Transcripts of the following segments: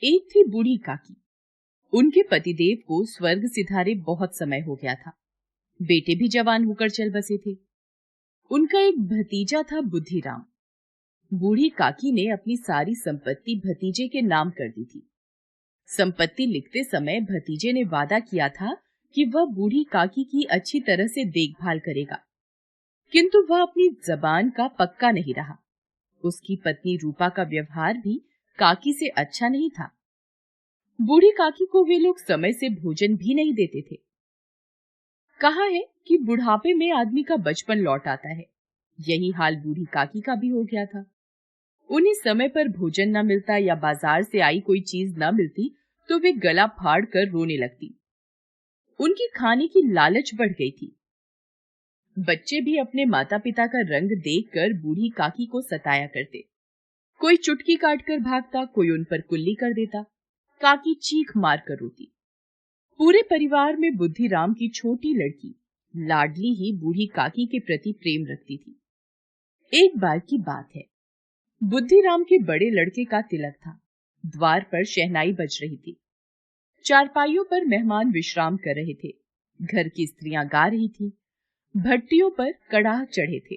एक थी बूढ़ी काकी। उनके पतिदेव को स्वर्ग सिधारे बहुत समय हो गया था। बेटे भी जवान होकर चल बसे थे। उनका एक भतीजा था बुद्धिराम। बूढ़ी काकी ने अपनी सारी संपत्ति भतीजे के नाम कर दी थी। संपत्ति लिखते समय भतीजे ने वादा किया था कि वह बूढ़ी काकी की अच्छी तरह से देखभाल करेगा, किंतु वह अपनी जबान का पक्का नहीं रहा। उसकी पत्नी रूपा का व्यवहार भी काकी से अच्छा नहीं था। बूढ़ी काकी को वे लोग समय से भोजन भी नहीं देते थे। कहा है कि बुढ़ापे में आदमी का बचपन लौट आता है। यही हाल बूढ़ी काकी का भी हो गया था। उन्हें समय पर भोजन न मिलता या बाजार से आई कोई चीज न मिलती तो वे गला फाड़ कर रोने लगती। उनकी खाने की लालच बढ़ गई थी। बच्चे भी अपने माता पिता का रंग देखकर बूढ़ी काकी को सताया करते। कोई चुटकी काटकर भागता, कोई उन पर कुल्ली कर देता। काकी चीख मार कर रोती। पूरे परिवार में बुद्धिराम की छोटी लड़की लाडली ही बूढ़ी काकी के प्रति प्रेम रखती थी। एक बार की बात है, बुद्धिराम के बड़े लड़के का तिलक था। द्वार पर शहनाई बज रही थी। चारपाइयों पर मेहमान विश्राम कर रहे थे। घर की स्त्रियां गा रही थीं। भट्टियों पर कड़ाह चढ़े थे।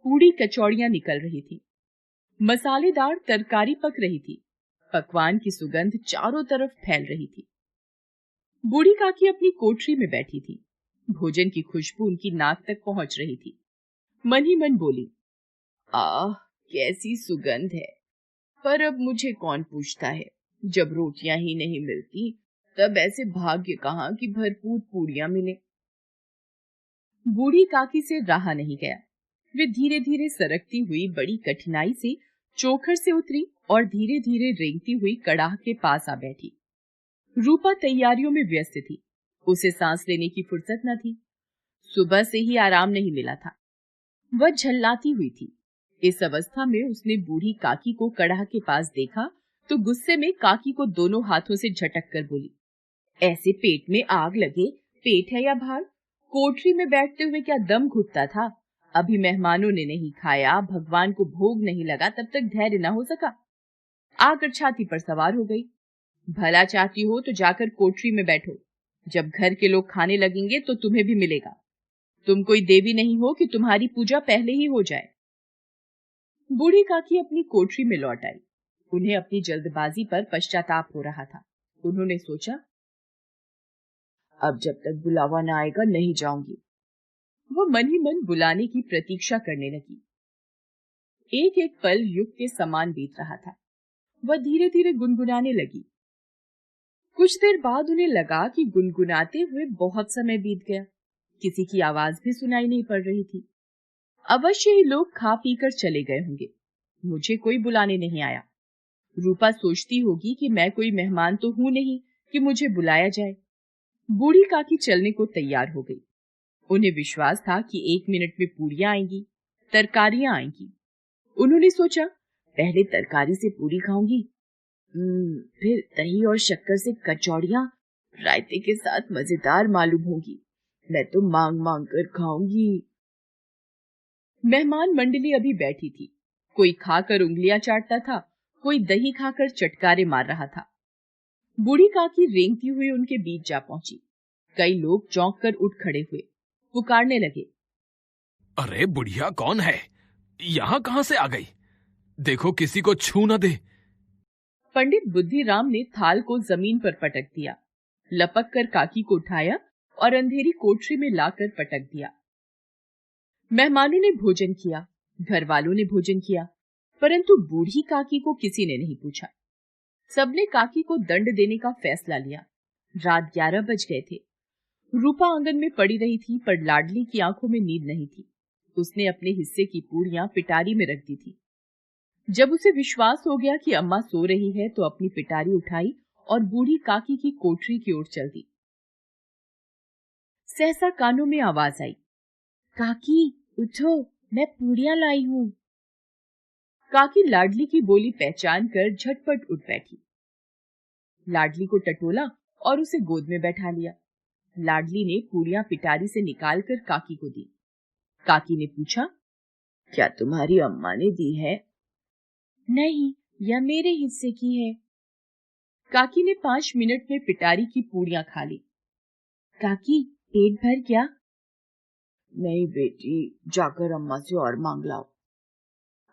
पूड़ी कचौड़ियां निकल रही थी। मसालेदार तरकारी पक रही थी। पकवान की सुगंध चारों तरफ फैल रही थी। बूढ़ी काकी अपनी कोठरी में बैठी थी। भोजन की खुशबू उनकी नाक तक पहुंच रही थी। मन ही मन बोली, आह, कैसी सुगंध है। पर अब मुझे कौन पूछता है। जब रोटियां ही नहीं मिलती तब ऐसे भाग्य कहाँ कि भरपूर पूड़ियां मिले। बूढ़ी काकी से रहा नहीं गया। वे धीरे धीरे सरकती हुई बड़ी कठिनाई से चोखर से उतरी और धीरे धीरे रेंगती हुई कड़ाह के पास आ बैठी। रूपा तैयारियों में व्यस्त थी। उसे सांस लेने की फुर्सत न थी। सुबह से ही आराम नहीं मिला था। वह झल्लाती हुई थी। इस अवस्था में उसने बूढ़ी काकी को कड़ाह के पास देखा तो गुस्से में काकी को दोनों हाथों से झटक कर बोली, ऐसे पेट में आग लगे, पेट है या भार? कोठरी में बैठते हुए क्या दम घुटता था? अभी मेहमानों ने नहीं खाया, भगवान को भोग नहीं लगा, तब तक धैर्य न हो सका। आकर छाती पर सवार हो गई। भला चाहती हो तो जाकर कोठरी में बैठो। जब घर के लोग खाने लगेंगे तो तुम्हें भी मिलेगा। तुम कोई देवी नहीं हो कि तुम्हारी पूजा पहले ही हो जाए। बूढ़ी काकी अपनी कोठरी में लौट आई। उन्हें अपनी जल्दबाजी पर पश्चाताप हो रहा था। उन्होंने सोचा, अब जब तक बुलावा न आएगा नहीं जाऊंगी। वो मन ही मन बुलाने की प्रतीक्षा करने लगी। एक एक पल युग के समान बीत रहा था। वह धीरे धीरे गुनगुनाने लगी। कुछ देर बाद उन्हें लगा कि गुनगुनाते हुए बहुत समय बीत गया। किसी की आवाज भी सुनाई नहीं पड़ रही थी। अवश्य ही लोग खा पी कर चले गए होंगे। मुझे कोई बुलाने नहीं आया। रूपा सोचती होगी कि मैं कोई मेहमान तो हूं नहीं कि मुझे बुलाया जाए। बूढ़ी काकी चलने को तैयार हो गई। उन्हें विश्वास था कि 1 मिनट में पूड़ियां आएंगी, तरकारियां आएंगी। उन्होंने सोचा, पहले तरकारी से पूरी खाऊंगी, फिर दही और शक्कर से कचौड़ियां रायते के साथ मजेदार मालूम होगी। मैं तो मांग मांग कर खाऊंगी। मेहमान मंडली अभी बैठी थी। कोई खाकर उंगलियां चाटता था, कोई दही खाकर चटकारे मार रहा था। बूढ़ी काकी रेंगती हुई उनके बीच जा पहुंची। कई लोग चौंक कर उठ खड़े हुए, पुकारने लगे, अरे बुढ़िया कौन है? यहाँ कहाँ से आ गई? देखो किसी को छू न दे। पंडित बुद्धिराम ने थाल को जमीन पर पटक दिया, लपक कर काकी को उठाया और अंधेरी कोठरी में लाकर पटक दिया। मेहमानों ने भोजन किया, घर वालों ने भोजन किया, परंतु बूढ़ी काकी को किसी ने नहीं पूछा। सबने काकी को दंड देने का फैसला लिया। रात 11 बज गए थे। रूपा आंगन में पड़ी रही थी, पर लाडली की आंखों में नींद नहीं थी। उसने अपने हिस्से की पूड़ियां पिटारी में रख दी थी। जब उसे विश्वास हो गया कि अम्मा सो रही है तो अपनी पिटारी उठाई और बूढ़ी काकी की कोठरी की ओर चल दी। सहसा कानों में आवाज आई, काकी उठो, मैं पूड़ियां लाई हूं। काकी लाडली की बोली पहचान कर झटपट उठ बैठी। लाडली को टटोला और उसे गोद में बैठा लिया। लाडली ने पूड़ियां पिटारी से निकालकर काकी को दी। काकी ने पूछा, क्या तुम्हारी अम्मा ने दी है? नहीं, यह मेरे हिस्से की है। काकी ने 5 मिनट में पिटारी की पूड़ियां खा ली। काकी, पेट भर क्या? नहीं बेटी, जाकर अम्मा से और मांग लाओ।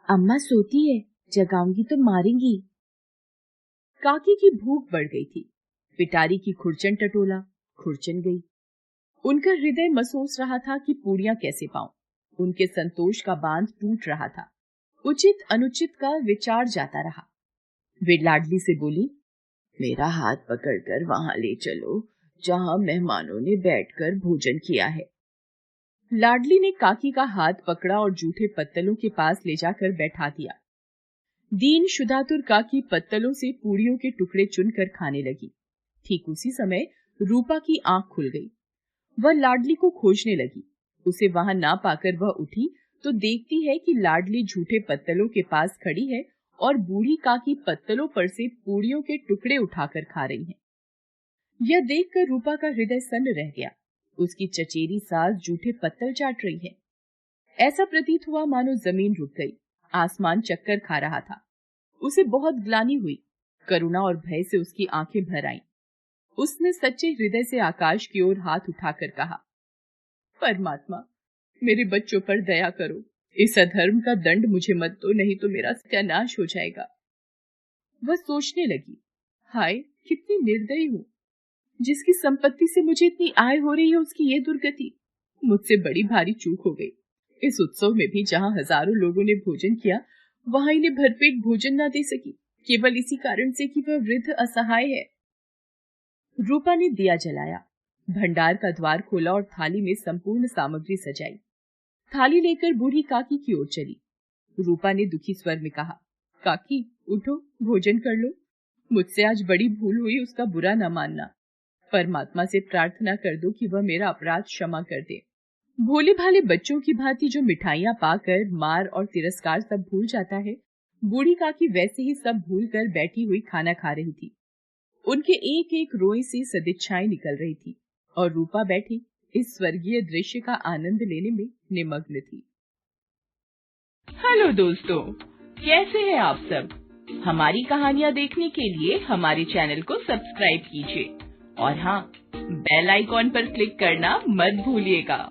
अम्मा सोती है, जगाऊंगी तो मारेंगी। काकी की भूख बढ़ गई थी। पिटारी की खुरचन टटोला, खुरचन गई। उनका हृदय महसूस रहा था कि पूड़ियां कैसे पाऊं। उनके संतोष का बांध टूट रहा था। उचित अनुचित का विचार जाता रहा। वे लाडली से बोली, मेरा हाथ पकड़कर वहां ले चलो जहां मेहमानों ने बैठकर भोजन किया है। लाडली ने काकी का हाथ पकड़ा और जूठे पत्तलों के पास ले जाकर बैठा दिया। दीन शुदातुर काकी पत्तलों से पूड़ियों के टुकड़े चुनकर खाने लगी। ठीक उसी समय रूपा की आंख खुल गई। वह लाडली को खोजने लगी। उसे वहां ना पाकर वह उठी तो देखती है कि लाडली झूठे पत्तलों के पास खड़ी है और बूढ़ी काकी पत्तलों पर से पूड़ियों के टुकड़े उठाकर खा रही है। यह देखकर रूपा का हृदय सन्न रह गया। उसकी चचेरी सास जूठे पत्तल चाट रही है। ऐसा प्रतीत हुआ मानो जमीन रुक गई, आसमान चक्कर खा रहा था। उसे बहुत ग्लानि हुई। करुणा और भय से उसकी आंखें भर आईं। उसने सच्चे हृदय से आकाश की ओर हाथ उठाकर कहा, परमात्मा, मेरे बच्चों पर दया करो। इस अधर्म का दंड मुझे मत दो, नहीं तो मेरा सत्यानाश हो जाएगा। वह सोचने लगी, हाय कितनी निर्दयी हूँ। जिसकी संपत्ति से मुझे इतनी आय हो रही है उसकी ये दुर्गति। मुझसे बड़ी भारी चूक हो गई। इस उत्सव में भी जहाँ हजारों लोगों ने भोजन किया, वहां इन्हें भरपेट भोजन न दे सकी, केवल इसी कारण से कि वह वृद्ध असहाय है। रूपा ने दिया जलाया, भंडार का द्वार खोला और थाली में संपूर्ण सामग्री सजाई। थाली लेकर बूढ़ी काकी की ओर चली। रूपा ने दुखी स्वर में कहा, काकी उठो, भोजन कर लो। मुझसे आज बड़ी भूल हुई, उसका बुरा न मानना। परमात्मा से प्रार्थना कर दो कि वह मेरा अपराध क्षमा कर दे। भोले भाले बच्चों की भांति जो मिठाइयां पाकर मार और तिरस्कार सब भूल जाता है, बूढ़ी काकी वैसे ही सब भूलकर बैठी हुई खाना खा रही थी। उनके एक एक रोए से सदिच्छाएं निकल रही थी और रूपा बैठी इस स्वर्गीय दृश्य का आनंद लेने में निमग्न थी। हेलो दोस्तों, कैसे हैं आप सब? हमारी कहानियां देखने के लिए हमारे चैनल को सब्सक्राइब कीजिए और हाँ, बेल आइकॉन पर क्लिक करना मत भूलिएगा।